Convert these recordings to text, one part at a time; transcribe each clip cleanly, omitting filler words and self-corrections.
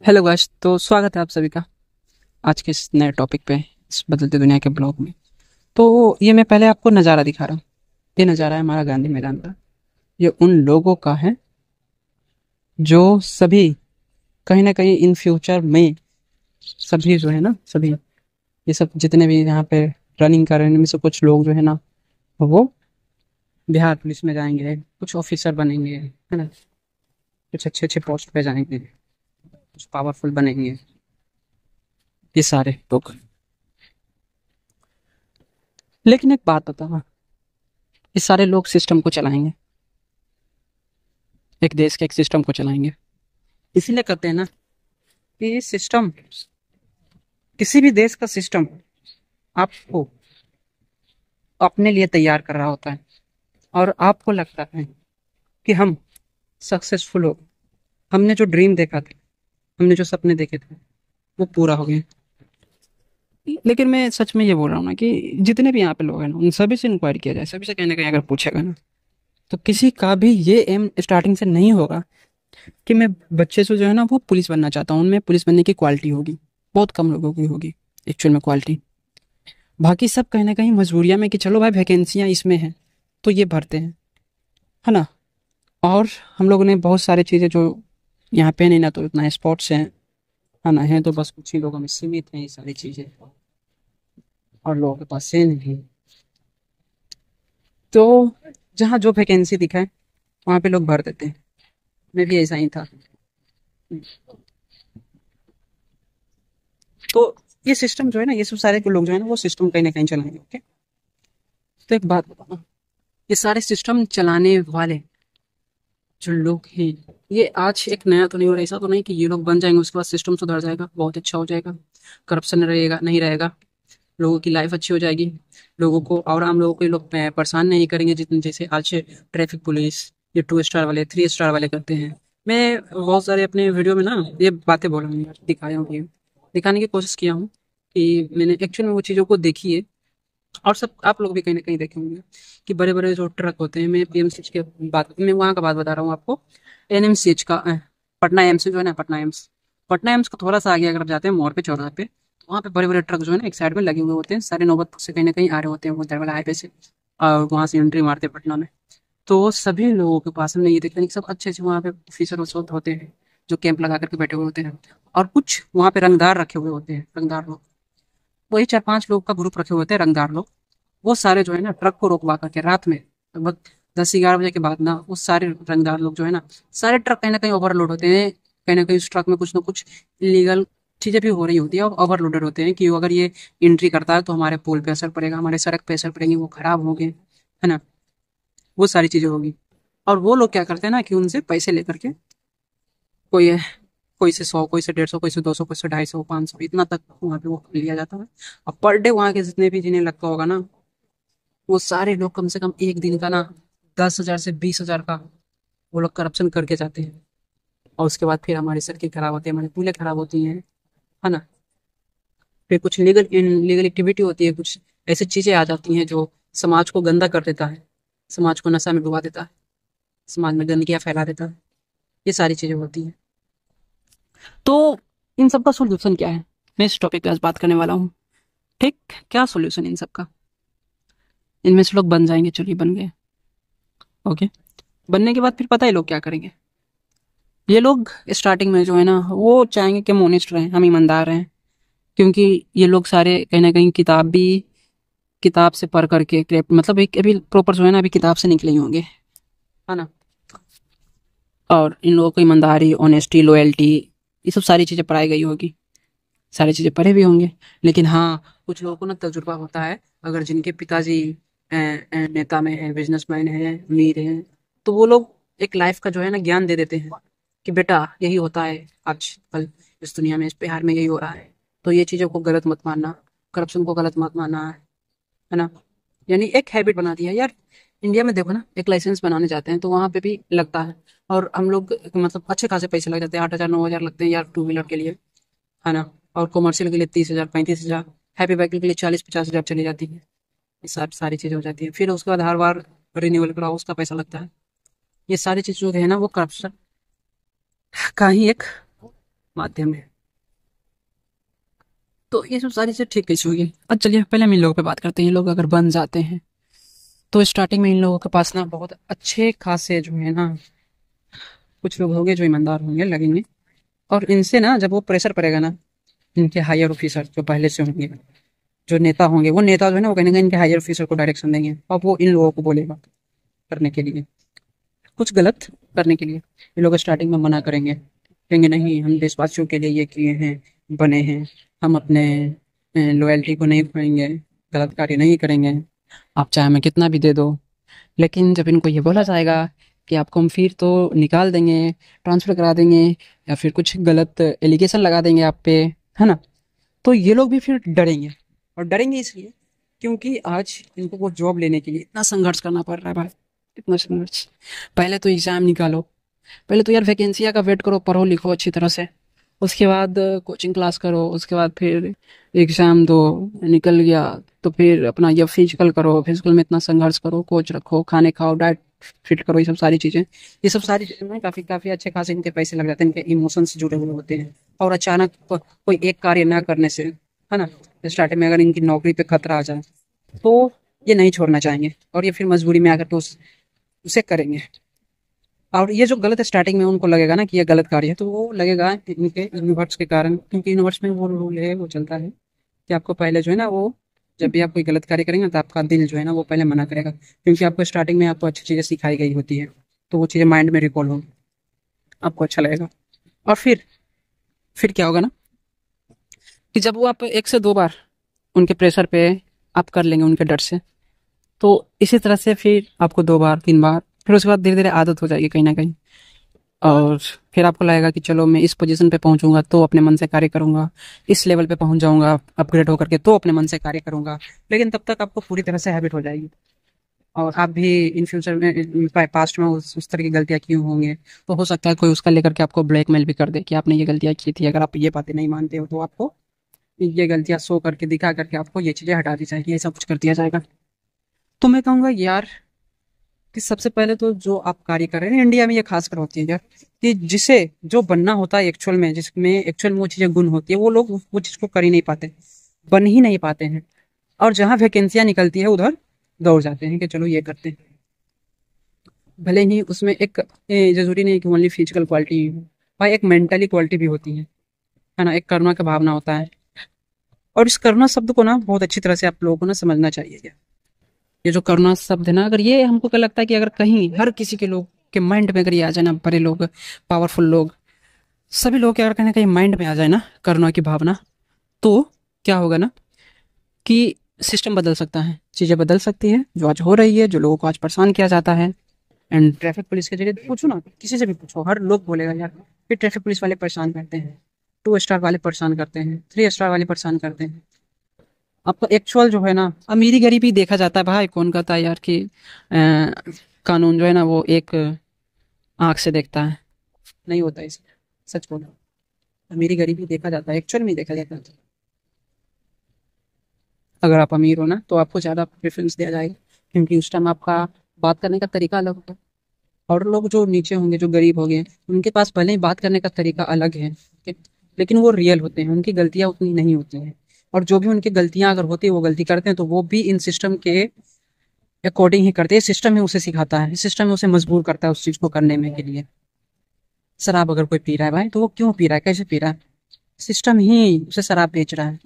Hello guys, तो स्वागत है आप सभी का आज के इस नए टॉपिक पे, इस बदलती दुनिया के ब्लॉग में। तो ये मैं पहले आपको नज़ारा दिखा रहा हूँ। ये नज़ारा है हमारा गांधी मैदान का। ये उन लोगों का है जो सभी कहीं ना कहीं इन फ्यूचर में सभी जो है ना, सभी ये सब जितने भी यहाँ पे रनिंग कर रहे हैं, इनमें से कुछ लोग जो है ना, वो बिहार पुलिस में जाएंगे, कुछ ऑफिसर बनेंगे, है ना, कुछ अच्छे अच्छे पोस्ट पे जाएंगे, कुछ पावरफुल बनेंगे। ये सारे लोग, लेकिन एक बात बताओ, ये सारे लोग सिस्टम को चलाएंगे, एक देश के एक सिस्टम को चलाएंगे। इसीलिए कहते हैं ना कि ये सिस्टम, किसी भी देश का सिस्टम आपको अपने लिए तैयार कर रहा होता है, और आपको लगता है कि हम सक्सेसफुल हो, हमने जो ड्रीम देखा था, हमने जो सपने देखे थे, वो पूरा हो गए। लेकिन मैं सच में ये बोल रहा हूँ ना कि जितने भी यहाँ पे लोग हैं ना, उन सभी से इंक्वायरी किया जाए, सभी से कहीं ना कहीं अगर पूछेगा ना, तो किसी का भी ये एम स्टार्टिंग से नहीं होगा कि मैं बच्चे से जो है ना वो पुलिस बनना चाहता हूँ, उनमें पुलिस बनने की क्वालिटी होगी। बहुत कम लोगों की होगी एक्चुअल में क्वालिटी। बाकी सब कहीं ना कहीं मजबूरियां में कि चलो भाई वैकेंसियां इसमें हैं तो ये भरते हैं, है ना। और हम लोगों ने बहुत सारी चीज़ें जो यहाँ पे नहीं ना, तो इतना स्पोर्ट्स हैं, है ना, है तो बस कुछ ही लोगों में सीमित हैं ये सारी चीज़ें, और लोगों के पास है नहीं। तो जहाँ जो वैकेंसी दिखाए वहाँ पे लोग भर देते हैं। मैं भी ऐसा ही था। तो ये सिस्टम जो है ना, ये सब सारे लोग जो है ना, वो सिस्टम कहीं ना कहीं चलाएंगे। ओके, तो एक बात बताओ, ये सारे सिस्टम चलाने वाले जो लोग हैं, ये आज एक नया तो नहीं हो रहा, ऐसा तो नहीं कि ये लोग बन जाएंगे उसके बाद सिस्टम सुधर जाएगा, बहुत अच्छा हो जाएगा, करप्शन रहेगा नहीं रहेगा, लोगों की लाइफ अच्छी हो जाएगी, लोगों को और आम लोगों को ये लोग परेशान नहीं करेंगे जितने जैसे आज ट्रैफिक पुलिस, ये 2 स्टार वाले 3 स्टार वाले करते हैं। मैं बहुत सारे अपने वीडियो में ना ये बातें बोला हूँ यार, दिखाया हूँ, ये दिखाने की कोशिश किया हूँ कि मैंने एक्चुअल में वो चीज़ों को देखी है। और सब आप लोग भी कहीं ना कहीं देखे होंगे कि बड़े बड़े जो ट्रक होते हैं, मैं पीएमसीएच के बात, मैं वहाँ का बात बता रहा हूँ आपको, एनएमसीएच का, पटना एम्स जो है ना, पटना एम्स, पटना एम्स को थोड़ा सा आगे अगर आप जाते हैं मोड़ पे, चौराहे पे, तो वहाँ पे बड़े बड़े ट्रक जो है ना एक साइड में लगे हुए होते हैं, सारे नौबत से कहीं ना कहीं आ रहे होते हैं वो दरवाला हाईवे से, और वहाँ से एंट्री मारते हैं पटना में। तो सभी लोगों के पास हमने ये देखा कि सब अच्छे अच्छे वहाँ पे ऑफिसर वसोत होते हैं, जो कैंप लगा करके बैठे हुए होते हैं, और कुछ वहाँ पे रंगदार रखे हुए होते हैं, रंगदार लोग, वही 4-5 लोग का ग्रुप रखे हुए होते हैं रंगदार लोग। वो सारे जो है ना ट्रक को रोकवा करके रात में लगभग 10-11 बजे के बाद ना, वो सारे रंगदार लोग जो है ना, सारे ट्रक कहीं ना कहीं ओवरलोड होते हैं, कहीं ना कहीं उस ट्रक में कुछ ना कुछ इलीगल चीजें भी हो रही होती है, और ओवरलोडेड होते हैं कि अगर ये एंट्री करता है तो हमारे पुल पे असर पड़ेगा, हमारे सड़क पे असर पड़ेगी, वो खराब होंगे, है ना, वो सारी चीजें होगी। और वो लोग क्या करते हैं ना कि उनसे पैसे लेकर के, कोई कोई से 100, कोई से 150, कोई से 200, कोई से 250, 500, इतना तक वहाँ पे वो लिया जाता है। अब पर डे वहाँ के जितने भी जिन्हें लगता होगा ना, वो सारे लोग कम से कम एक दिन का ना 10,000 से 20,000 का वो लोग करप्शन करके जाते हैं। और उसके बाद फिर हमारी सड़कें खराब होती है, हमारी पुलें खराब होती हैं, है ना। फिर कुछ लीगल लीगल एक्टिविटी होती है, कुछ ऐसी चीजें आ जाती हैं जो समाज को गंदा कर देता है, समाज को नशा में डुबा देता है, समाज में गंदगियाँ फैला देता है। ये सारी चीजें होती हैं। तो इन सब का सोल्यूशन क्या है, मैं इस टॉपिक पे आज बात करने वाला हूँ। ठीक, क्या सोल्यूशन इन सब का। इनमें से लोग बन जाएंगे, चलिए बन गए, ओके। बनने के बाद फिर पता है लोग क्या करेंगे। ये लोग स्टार्टिंग में जो है ना, वो चाहेंगे कि हम ऑनेस्ट रहें, हम ईमानदार रहें, क्योंकि ये लोग सारे कहीं ना कहीं किताब से पढ़ करके मतलब एक अभी प्रॉपर जो है ना, अभी किताब से निकले ही होंगे, है ना। और इन लोगों को ईमानदारी, ऑनेस्टी, लॉयल्टी, ये सब सारी चीज़ें पढ़ाई गई होगी, सारी चीज़ें पढ़े भी होंगे। लेकिन हाँ, कुछ लोगों को ना तजुर्बा होता है, अगर जिनके पिताजी नेता में है, बिजनेसमैन है, अमीर है, तो वो लोग एक लाइफ का जो है ना ज्ञान दे देते हैं कि बेटा यही होता है आज कल इस दुनिया में, इस बिहार में यही हो रहा है, तो ये चीज़ों को गलत मत मानना, करप्शन को गलत मत मानना, है ना। यानी एक हैबिट बना दिया यार। इंडिया में देखो ना, एक लाइसेंस बनाने जाते हैं तो वहां पे भी लगता है, और हम लोग मतलब अच्छे खासे पैसे लग जाते हैं, 8,000 9,000 लगते हैं यार टू व्हीलर के लिए, है ना। और कॉमर्शियल के लिए 30,000 35,000, हैप्पी बाइक के लिए 40-50,000 चली जाती है। ये सारी चीजें हो जाती है, फिर उसके बाद हर बार रिन्यूअल कराओ, उसका पैसा लगता है। ये सारी चीजें जो है ना, वो करप्शन का ही एक माध्यम है। तो ये सब सारी चीज़ें ठीक कैसे होगी। अब चलिए पहले हम इन लोगों पे बात करते हैं। ये लोग अगर बन जाते हैं तो स्टार्टिंग में इन लोगों के पास ना बहुत अच्छे खासे जो है ना कुछ लोग होंगे जो ईमानदार होंगे लगेंगे, और इनसे ना जब वो प्रेशर पड़ेगा ना, इनके हायर ऑफिसर जो पहले से होंगे, जो नेता होंगे, वो नेता जो है ना वो कहेंगे इनके हायर ऑफिसर को डायरेक्शन देंगे और वो इन लोगों को बोलेगा करने के लिए, कुछ गलत करने के लिए। ये लोग स्टार्टिंग में मना करेंगे, कहेंगे नहीं हम देशवासियों के लिए ये किए हैं, बने हैं, हम अपने लॉयल्टी को नहीं खोएंगे, गलत कार्य नहीं करेंगे, आप चाहे हमें कितना भी दे दो। लेकिन जब इनको ये बोला जाएगा कि आपको हम फिर तो निकाल देंगे, ट्रांसफ़र करा देंगे, या फिर कुछ गलत एलिगेशन लगा देंगे आप पे, है ना, तो ये लोग भी फिर डरेंगे। और डरेंगे इसलिए क्योंकि आज इनको वो जॉब लेने के लिए इतना संघर्ष करना पड़ रहा है भाई, इतना संघर्ष। पहले तो एग्ज़ाम निकालो, पहले तो यार वैकेंसिया का वेट करो, पढ़ो लिखो अच्छी तरह से, उसके बाद कोचिंग क्लास करो, उसके बाद फिर एग्ज़ाम दो, निकल गया तो फिर अपना ये फिजिकल करो, फिजिकल में इतना संघर्ष करो, कोच रखो, खाने खाओ, डाइट फिट करो, ये सब सारी चीज़ें, ये सब सारी चीज़ें में काफ़ी काफ़ी अच्छे खासे इनके पैसे लग जाते हैं, इनके इमोशंस जुड़े हुए होते हैं। और अचानक कोई एक कार्य ना करने से, है ना, स्टार्टिंग में अगर इनकी नौकरी पे खतरा आ जाए तो ये नहीं छोड़ना चाहेंगे और ये फिर मजबूरी में आकर के उसे करेंगे। और ये जो गलत स्टार्टिंग में उनको लगेगा ना कि ये गलत कार्य है, तो वो लगेगा इनके यूनिवर्स के कारण, क्योंकि यूनिवर्स में वो रूल है, वो चलता है कि आपको पहले जो है ना वो, जब भी आप कोई गलत कार्य करेंगे तो आपका दिल जो है ना वो पहले मना करेगा, क्योंकि आपको स्टार्टिंग में आपको अच्छी चीज़ें सिखाई गई होती है, तो वो चीज़ें माइंड में रिकॉल होगी, आपको अच्छा लगेगा। और फिर क्या होगा ना कि जब वो आप एक से दो बार उनके प्रेशर पे आप कर लेंगे उनके डर से, तो इसी तरह से फिर आपको दो बार तीन बार, फिर उसके बाद धीरे धीरे आदत हो जाएगी कहीं ना कहीं, और फिर आपको लगेगा कि चलो मैं इस पोजीशन पे पहुंचूंगा तो अपने मन से कार्य करूंगा, इस लेवल पे पहुंच जाऊंगा अपग्रेड होकर के तो अपने मन से कार्य करूंगा। लेकिन तब तक आपको पूरी तरह से हैबिट हो जाएगी और आप भी इन फ्यूचर में पास्ट में उस तरह की गलतियां की होंगे, तो हो सकता है कोई उसका लेकर के आपको ब्लैकमेल भी कर दे कि आपने ये गलतियां की थी, अगर आप ये बातें नहीं मानते हो तो आपको ये गलतियां शो करके दिखा करके आपको ये चीज़ें हटा दी जाएगी, ये सब कुछ कर दिया जाएगा। तो मैं कहूँगा यार कि सबसे पहले तो जो आप कार्य कर रहे हैं इंडिया में, ये खास कर होती है यार, कि जिसे जो बनना होता है एक्चुअल में, जिसमें एक्चुअल में वो चीज़ें गुण होती है, वो लोग वो चीज़ को कर ही नहीं पाते, बन ही नहीं पाते हैं, और जहाँ वैकेंसियाँ निकलती है उधर दौड़ जाते हैं कि चलो ये करते हैं। भले ही उसमें एक जरूरी नहीं कि ओनली फिजिकल क्वालिटी हो भाई, एक मेंटली क्वालिटी भी होती है ना, एक करुणा का भावना होता है। और इस करुणा शब्द को ना बहुत अच्छी तरह से आप लोगों को ना समझना चाहिए। ये जो करुणा शब्द है ना, अगर ये हमको क्या लगता है कि अगर कहीं हर किसी के लोग के माइंड में अगर ये आ जाए ना, बड़े लोग, पावरफुल लोग, सभी लोग के अगर कहीं ना कहीं माइंड में आ जाए ना करुणा की भावना, तो क्या होगा ना कि सिस्टम बदल सकता है, चीज़ें बदल सकती है जो आज हो रही है, जो लोगों को आज परेशान किया जाता है। एंड ट्रैफिक पुलिस के जरिए पूछो ना, किसी से भी पूछो, हर लोग बोलेगा यार कि ट्रैफिक पुलिस वाले परेशान करते हैं, 2 स्टार वाले परेशान करते हैं, 3 स्टार वाले परेशान करते हैं। आपका एक्चुअल जो है ना, अमीरी गरीबी देखा जाता है भाई, कौन कहता है यार कि कानून जो है ना वो एक आंख से देखता है, नहीं होता इसे, सच बोला, अमीरी गरीबी देखा जाता है, एक्चुअल में देखा जाता है। अगर आप अमीर हो ना तो आपको ज़्यादा प्रेफरेंस दिया जाएगा, क्योंकि उस टाइम आपका बात करने का तरीका अलग होगा, और लोग जो नीचे होंगे, जो गरीब होंगे, उनके पास भले ही बात करने का तरीका अलग है, ठीक है, लेकिन वो रियल होते हैं, उनकी गलतियां उतनी नहीं होती हैं, और जो भी उनकी गलतियां अगर होती है, वो गलती करते हैं तो वो भी इन सिस्टम के अकॉर्डिंग ही करते हैं, सिस्टम ही उसे सिखाता है, सिस्टम ही उसे मजबूर करता है उस चीज़ को करने में के लिए। शराब अगर कोई पी रहा है भाई, तो वो क्यों पी रहा है, कैसे पी रहा है, सिस्टम ही उसे शराब बेच रहा है।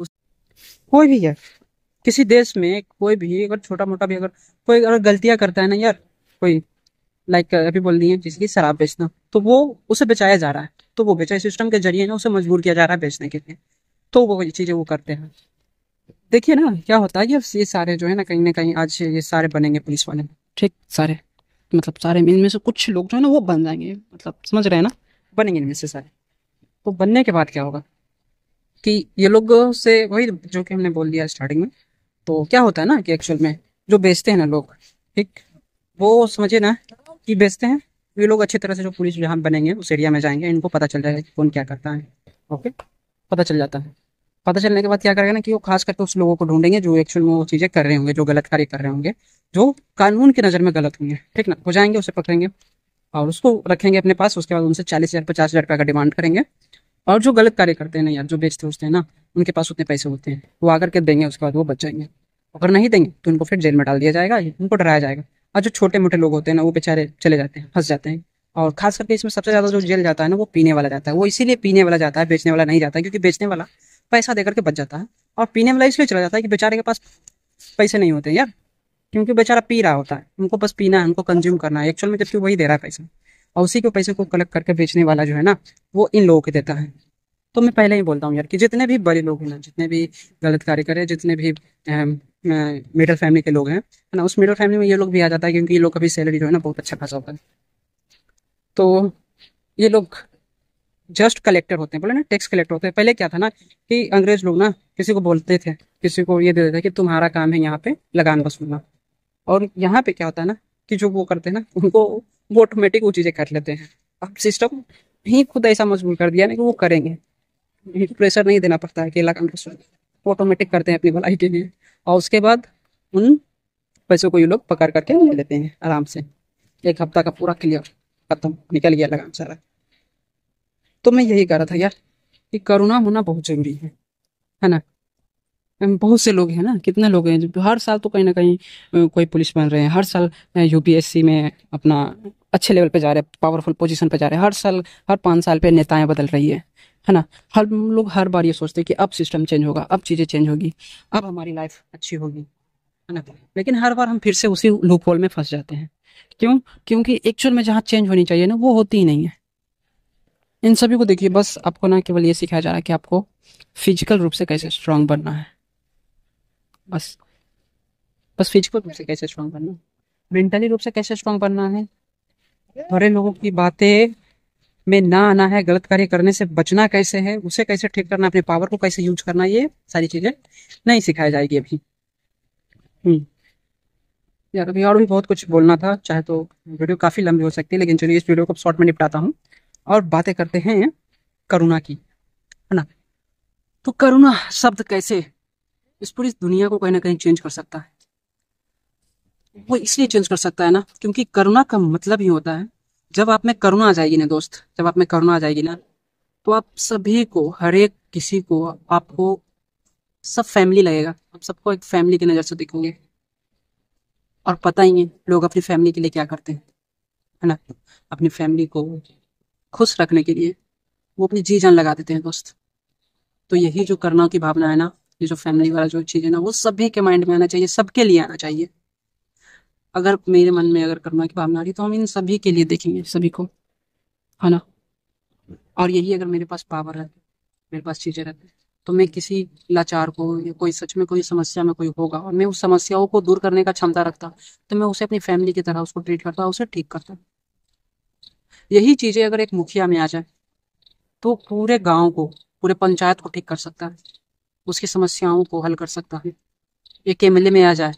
कोई भी है, किसी देश में कोई भी अगर छोटा मोटा भी अगर कोई अगर गलतियां करता है ना यार, कोई लाइक अभी बोल दिए जिसकी शराब बेचना, तो वो उसे बेचाया जा रहा है, तो वो बेचा सिस्टम के जरिए ना उसे मजबूर किया जा रहा है बेचने के लिए, तो वो चीजें वो करते हैं। देखिए ना क्या होता है, ये सारे जो है ना कहीं आज ये सारे बनेंगे पुलिस वाले, ठीक, सारे, मतलब सारे इनमें से कुछ लोग जो है ना वो बन जाएंगे, मतलब समझ रहे हैं ना, बनेंगे इनमें से सारे। तो बनने के बाद क्या होगा कि ये लोग से वही जो कि हमने बोल दिया स्टार्टिंग में, तो क्या होता है ना कि एक्चुअल में जो बेचते हैं ना लोग, ठीक, वो समझे ना कि बेचते हैं, ये लोग अच्छी तरह से जो पुलिस जहाँ बनेंगे उस एरिया में जाएंगे, इनको पता चल जाएगा कि कौन क्या करता है, ओके, पता चल जाता है। पता चलने के बाद क्या करेगा ना कि वो खास करके उस लोगों को ढूंढेंगे जो एक्चुअल में वो चीज़ें कर रहे होंगे, जो गलत कार्य कर रहे होंगे, जो कानून की नज़र में गलत होंगे, ठीक ना, हो जाएंगे, उसे पकड़ेंगे और उसको रखेंगे अपने पास, उसके बाद उनसे 40,000 50,000 रुपये का डिमांड करेंगे, और जो गलत कार्य करते हैं ना यार, जो बेचते उचते हैं ना, उनके पास उतने पैसे होते हैं, वो आकर के देंगे, उसके बाद वो बच जाएंगे। अगर नहीं देंगे तो उनको फिर जेल में डाल दिया जाएगा, उनको डराया जाएगा। और जो छोटे मोटे लोग होते हैं ना, वो बेचारे चले जाते हैं, फंस जाते हैं। और खास करके इसमें सबसे ज्यादा जो जेल जाता है ना, वो पीने वाला जाता है। वो इसीलिए पीने वाला जाता है, बेचने वाला नहीं जाता है, क्योंकि बेचने वाला पैसा देकर के बच जाता है। और पीने वाला इसलिए चला जाता है कि बेचारे के पास पैसे नहीं होते यार, क्योंकि बेचारा पी रहा होता है, उनको बस पीना है, उनको कंज्यूम करना है एक्चुअल में, जबकि वही दे रहा है पैसा। और उसी के पैसे को कलेक्ट करके बेचने वाला जो है ना, वो इन लोगों को देता है। तो मैं पहले ही बोलता हूँ यार कि जितने भी बड़े लोग हैं ना, जितने भी गलत कार्य करे, जितने भी मिडिल फैमिली के लोग हैं, है ना, उस मिडिल फैमिली में ये लोग भी आ जाता है, क्योंकि ये लोग का भी सैलरी जो है ना बहुत अच्छा खासा होता है। तो ये लोग जस्ट कलेक्टर होते हैं, बोले ना टैक्स कलेक्टर होते हैं। पहले क्या था ना कि अंग्रेज लोग ना किसी को बोलते थे, किसी को ये दे देते थे कि तुम्हारा काम है यहाँ पे लगान वसूलना। और यहाँ पे क्या होता है ना कि जो वो करते हैं ना, उनको वो ऑटोमेटिक वो चीज़ें कर लेते हैं। अब सिस्टम ही खुद ऐसा मजबूर कर दिया ना कि वो करेंगे, प्रेशर नहीं देना पड़ता है कि लगान वसूल, वो ऑटोमेटिक करते हैं अपनी भलाई के लिए। और उसके बाद उन पैसों को ये लोग पकड़ करके ले लेते हैं आराम से। एक हफ्ता का पूरा क्लियर, खत्म, निकल गया लगान सारा। तो मैं यही कह रहा था यार कि करुणा होना बहुत जरूरी है ना। बहुत से लोग हैं ना, कितने लोग हैं जो हर साल तो कहीं ना कहीं कोई पुलिस बन रहे हैं, हर साल यूपीएससी में अपना अच्छे लेवल पे जा रहे हैं, पावरफुल पोजीशन पे जा रहे हैं, हर साल, हर 5 साल पे नेताएं बदल रही है ना। हर लोग हर बार ये सोचते हैं कि अब सिस्टम चेंज होगा, अब चीज़ें चेंज होगी, अब हमारी लाइफ अच्छी होगी, है ना। लेकिन हर बार हम फिर से उसी लूप होल में फंस जाते हैं। क्यों? क्योंकि एक्चुअल में जहाँ चेंज होनी चाहिए ना, वो होती ही नहीं है। इन सभी को देखिए, बस आपको ना केवल ये सिखाया जा रहा है कि आपको फिजिकल रूप से कैसे स्ट्रांग बनना है, बस। बस फिजिकल रूप से कैसे स्ट्रांग बनना है, मेंटली रूप से कैसे स्ट्रांग बनना है, बड़े लोगों की बातें में ना आना है, गलत कार्य करने से बचना कैसे है, उसे कैसे ठीक करना, अपने पावर को कैसे यूज करना, ये सारी चीजें नहीं सिखाई जाएगी अभी। हम्म यार अभी और भी बहुत कुछ बोलना था, चाहे तो वीडियो काफी लंबी हो सकती है, लेकिन चलिए इस वीडियो को शॉर्ट में निपटाता हूँ और बातें करते हैं करुणा की, है ना। तो करुणा शब्द कैसे इस पूरी दुनिया को कहीं ना कहीं चेंज कर सकता है। वो इसलिए चेंज कर सकता है ना, क्योंकि करुणा का मतलब ही होता है, जब आप में करुणा आ जाएगी ना दोस्त, जब आप में करुणा आ जाएगी ना, तो आप सभी को, हर एक किसी को, आपको सब फैमिली लगेगा, आप सबको एक फैमिली की नज़र से दिखेंगे। और पता ही है लोग अपनी फैमिली के लिए क्या करते हैं, है ना। अपनी फैमिली को खुश रखने के लिए वो अपनी जी जान लगा देते हैं दोस्त। तो यही जो करुणा की भावना है ना, ये जो फैमिली वाला जो चीज़ है ना, वो सभी के माइंड में आना चाहिए, सबके लिए आना चाहिए। अगर मेरे मन में अगर करुणा की भावना आ रही, तो हम इन सभी के लिए देखेंगे, सभी को, है ना। और यही अगर मेरे पास पावर है, मेरे पास चीजें रहती हैं, तो मैं किसी लाचार को, या कोई सच में कोई समस्या में कोई होगा और मैं उस समस्याओं को दूर करने का क्षमता रखता, तो मैं उसे अपनी फैमिली की तरह उसको ट्रीट करता, उसे ठीक करता। यही चीजें अगर एक मुखिया में आ जाए, तो पूरे गांव को, पूरे पंचायत को ठीक कर सकता है, उसकी समस्याओं को हल कर सकता है। एक एमएलए में आ जाए,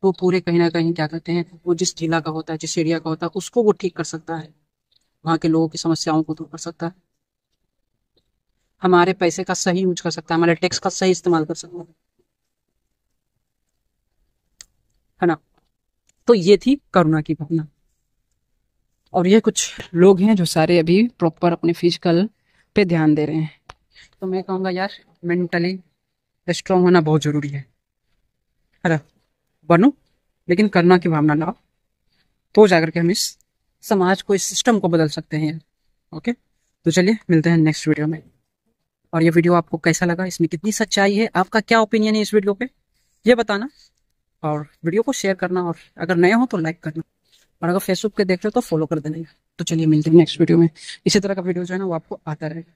तो पूरे कहीं ना कहीं क्या कहते हैं, वो जिस जिला का होता है, जिस एरिया का होता है, उसको वो ठीक कर सकता है, वहाँ के लोगों की समस्याओं को दूर कर सकता है, हमारे पैसे का सही यूज कर सकता है, हमारे टैक्स का सही इस्तेमाल कर सकता है ना। तो ये थी करुणा की भावना। और ये कुछ लोग हैं जो सारे अभी प्रॉपर अपने फिजिकल पे ध्यान दे रहे हैं। तो मैं कहूँगा यार, मेंटली स्ट्रांग होना बहुत जरूरी है ना। बनो, लेकिन करुणा की भावना लाओ, तो जाकर के हम इस समाज को, इस सिस्टम को बदल सकते हैं यार। ओके, तो चलिए मिलते हैं नेक्स्ट वीडियो में। और ये वीडियो आपको कैसा लगा, इसमें कितनी सच्चाई है, आपका क्या ओपिनियन है इस वीडियो पे, ये बताना। और वीडियो को शेयर करना, और अगर नए हो तो लाइक करना, और अगर फेसबुक पे देख रहे हो तो फॉलो कर देना। तो चलिए मिलते हैं नेक्स्ट वीडियो में, इसी तरह का वीडियो जो है ना वो आपको आता रहेगा।